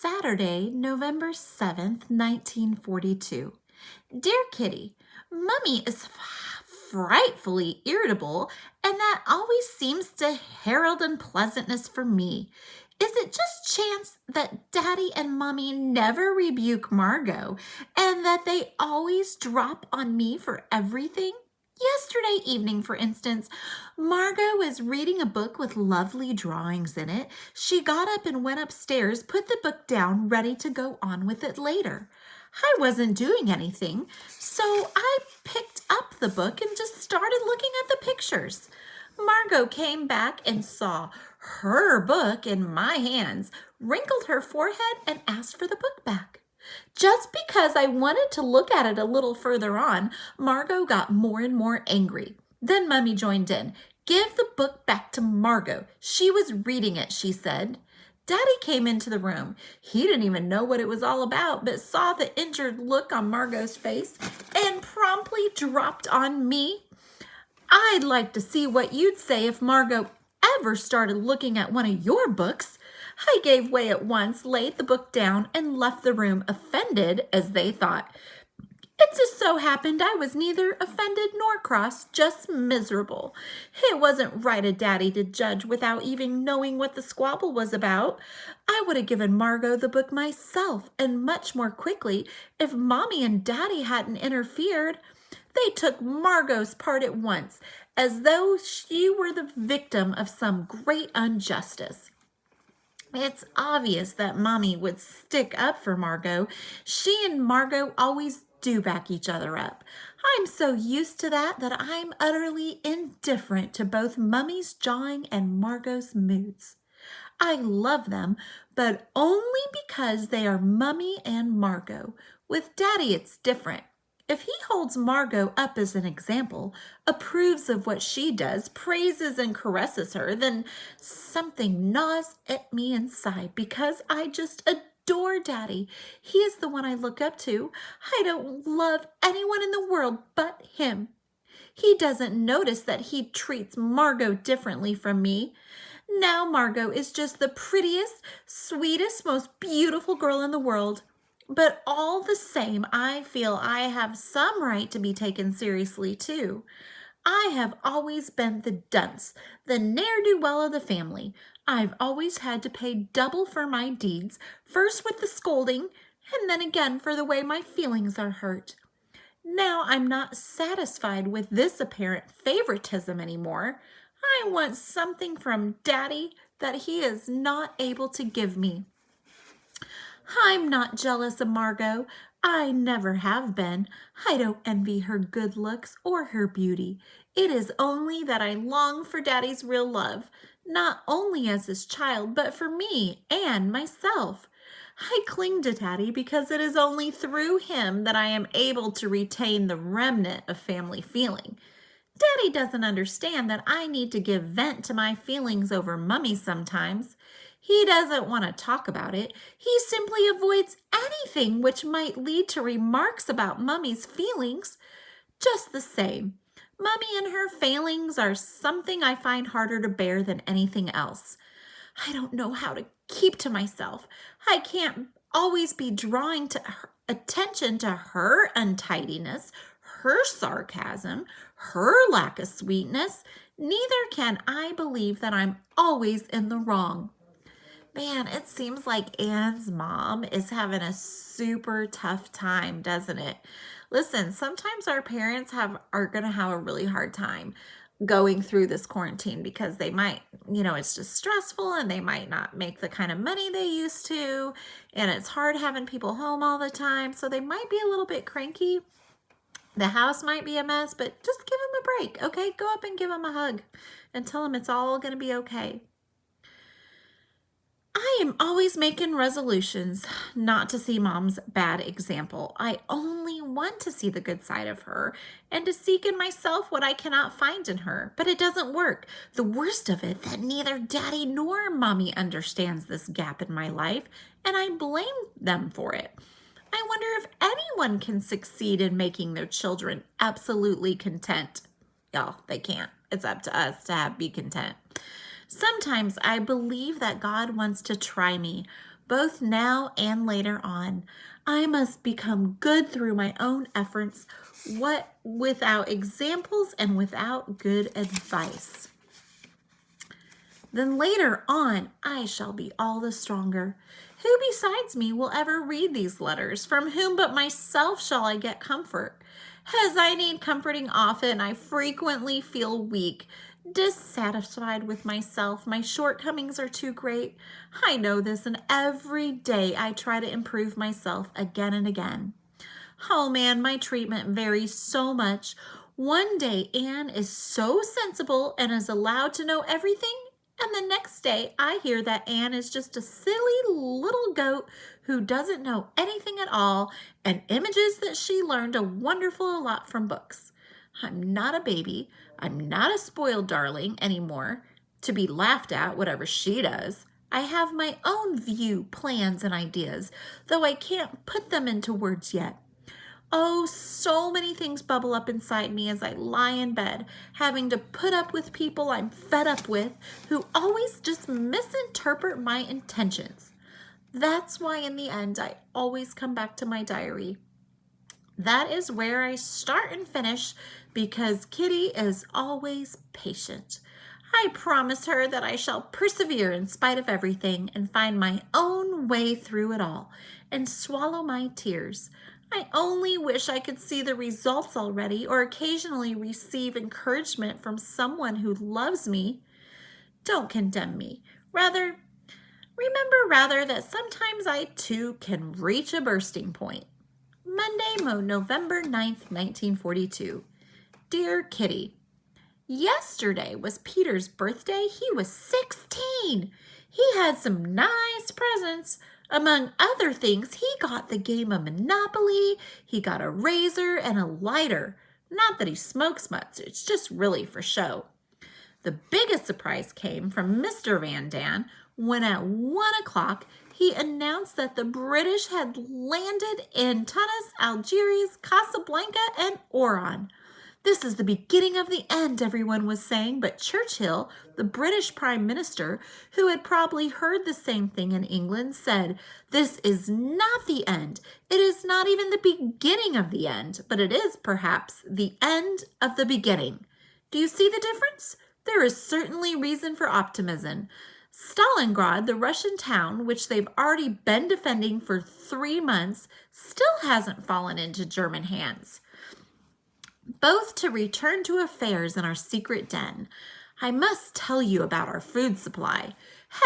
Saturday, November 7th, 1942. Dear Kitty, Mummy is frightfully irritable, and that always seems to herald unpleasantness for me. Is it just chance that Daddy and Mummy never rebuke Margot, and that they always drop on me for everything? Yesterday evening, for instance, Margot was reading a book with lovely drawings in it. She got up and went upstairs, put the book down, ready to go on with it later. I wasn't doing anything, so I picked up the book and just started looking at the pictures. Margot came back and saw her book in my hands, wrinkled her forehead, and asked for the book back. Just because I wanted to look at it a little further on, Margot got more and more angry. Then Mummy joined in. Give the book back to Margot. She was reading it, she said. Daddy came into the room. He didn't even know what it was all about, but saw the injured look on Margot's face and promptly dropped on me. I'd like to see what you'd say if Margot ever started looking at one of your books. I gave way at once, laid the book down, and left the room, offended, as they thought. It just so happened I was neither offended nor cross, just miserable. It wasn't right of Daddy to judge without even knowing what the squabble was about. I would have given Margot the book myself, and much more quickly, if Mommy and Daddy hadn't interfered. They took Margot's part at once, as though she were the victim of some great injustice. It's obvious that Mommy would stick up for Margot. She and Margot always do back each other up. I'm so used to that I'm utterly indifferent to both Mummy's jawing and Margot's moods. I love them, but only because they are Mummy and Margot. With Daddy, it's different. If he holds Margot up as an example, approves of what she does, praises and caresses her, then something gnaws at me inside because I just adore Daddy. He is the one I look up to. I don't love anyone in the world but him. He doesn't notice that he treats Margot differently from me. Now Margot is just the prettiest, sweetest, most beautiful girl in the world. But all the same, I feel I have some right to be taken seriously, too. I have always been the dunce, the ne'er-do-well of the family. I've always had to pay double for my deeds, first with the scolding, and then again for the way my feelings are hurt. Now I'm not satisfied with this apparent favoritism anymore. I want something from Daddy that he is not able to give me. I'm not jealous of Margot. I never have been. I don't envy her good looks or her beauty. It is only that I long for Daddy's real love, not only as his child, but for me and myself. I cling to Daddy because it is only through him that I am able to retain the remnant of family feeling. Daddy doesn't understand that I need to give vent to my feelings over Mummy sometimes. He doesn't want to talk about it. He simply avoids anything which might lead to remarks about Mummy's feelings. Just the same, Mummy and her failings are something I find harder to bear than anything else. I don't know how to keep to myself. I can't always be drawing attention to her untidiness, her sarcasm, her lack of sweetness. Neither can I believe that I'm always in the wrong. Man, it seems like Anne's mom is having a super tough time, doesn't it? Listen, sometimes our parents are going to have a really hard time going through this quarantine because they might, it's just stressful and they might not make the kind of money they used to. And it's hard having people home all the time. So they might be a little bit cranky. The house might be a mess, but just give them a break, okay? Go up and give them a hug and tell them it's all going to be okay. I am always making resolutions not to see Mom's bad example. I only want to see the good side of her and to seek in myself what I cannot find in her. But it doesn't work. The worst of it, that neither Daddy nor Mommy understands this gap in my life, and I blame them for it. I wonder if anyone can succeed in making their children absolutely content. Y'all, they can't. It's up to us to be content. Sometimes I believe that God wants to try me, both now and later on. I must become good through my own efforts, what without examples and without good advice. Then later on, I shall be all the stronger. Who besides me will ever read these letters? From whom but myself shall I get comfort? As I need comforting often, I frequently feel weak, dissatisfied with myself. My shortcomings are too great. I know this, and every day I try to improve myself again and again. Oh man, my treatment varies so much. One day Anne is so sensible and is allowed to know everything, and the next day I hear that Anne is just a silly little goat who doesn't know anything at all and images that she learned a wonderful lot from books. I'm not a baby. I'm not a spoiled darling anymore to be laughed at, whatever she does. I have my own view, plans, and ideas, though I can't put them into words yet. Oh, so many things bubble up inside me as I lie in bed, having to put up with people I'm fed up with who always just misinterpret my intentions. That's why in the end, I always come back to my diary. That is where I start and finish because Kitty is always patient. I promise her that I shall persevere in spite of everything and find my own way through it all and swallow my tears. I only wish I could see the results already or occasionally receive encouragement from someone who loves me. Don't condemn me. Remember that sometimes I too can reach a bursting point. Monday, November 9th, 1942. Dear Kitty, yesterday was Peter's birthday. He was 16. He had some nice presents. Among other things, he got the game of Monopoly, he got a razor and a lighter. Not that he smokes much, it's just really for show. The biggest surprise came from Mr. Van Daan when at 1 o'clock he announced that the British had landed in Tunis, Algiers, Casablanca, and Oran. This is the beginning of the end, everyone was saying, but Churchill, the British Prime Minister, who had probably heard the same thing in England, said, "This is not the end. It is not even the beginning of the end, but it is perhaps the end of the beginning." Do you see the difference? There is certainly reason for optimism. Stalingrad, the Russian town, which they've already been defending for 3 months, still hasn't fallen into German hands. Both to return to affairs in our secret den, I must tell you about our food supply.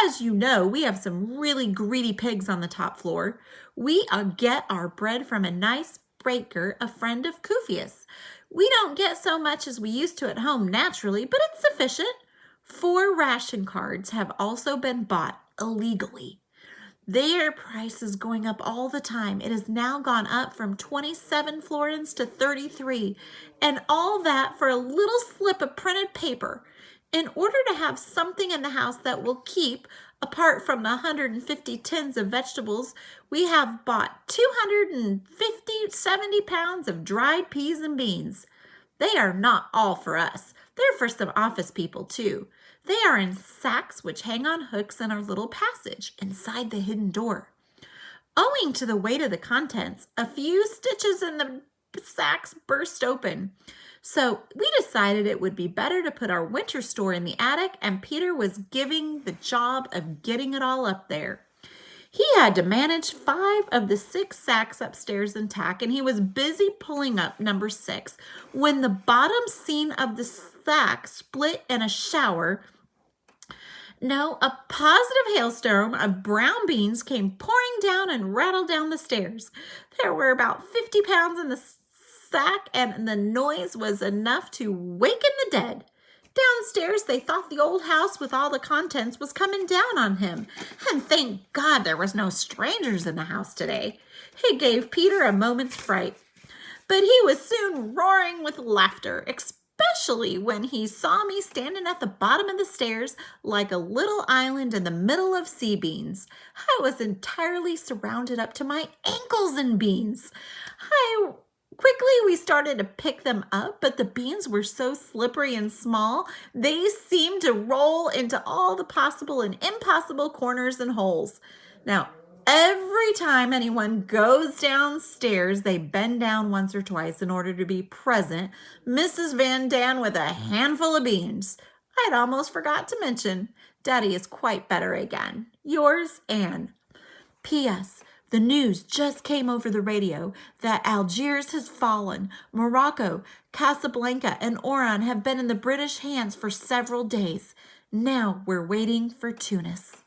As you know, we have some really greedy pigs on the top floor. We get our bread from a nice baker, a friend of Kufius. We don't get so much as we used to at home naturally, but it's sufficient. 4 ration cards have also been bought illegally. Their price is going up all the time. It has now gone up from 27 florins to 33, and all that for a little slip of printed paper. In order to have something in the house that will keep, apart from the 150 tins of vegetables, we have bought 70 pounds of dried peas and beans. They are not all for us. They're for some office people too. They are in sacks which hang on hooks in our little passage inside the hidden door. Owing to the weight of the contents, a few stitches in the sacks burst open. So we decided it would be better to put our winter store in the attic, and Peter was giving the job of getting it all up there. He had to manage 5 of the 6 sacks upstairs intact, and he was busy pulling up number 6 when the bottom seam of the sack split in a positive hailstorm of brown beans came pouring down and rattled down the stairs. There were about 50 pounds in the sack, and the noise was enough to waken the dead. Downstairs, they thought the old house with all the contents was coming down on him. And thank God there was no strangers in the house today. It gave Peter a moment's fright. But he was soon roaring with laughter, especially when he saw me standing at the bottom of the stairs like a little island in the middle of sea beans. I was entirely surrounded up to my ankles in beans. Quickly, we started to pick them up, but the beans were so slippery and small, they seemed to roll into all the possible and impossible corners and holes. Now, Every time anyone goes downstairs, they bend down once or twice in order to be present. Mrs. Van Daan with a handful of beans. I'd almost forgot to mention, Daddy is quite better again. Yours, Anne. P.S. The news just came over the radio that Algiers has fallen. Morocco, Casablanca, and Oran have been in the British hands for several days. Now we're waiting for Tunis.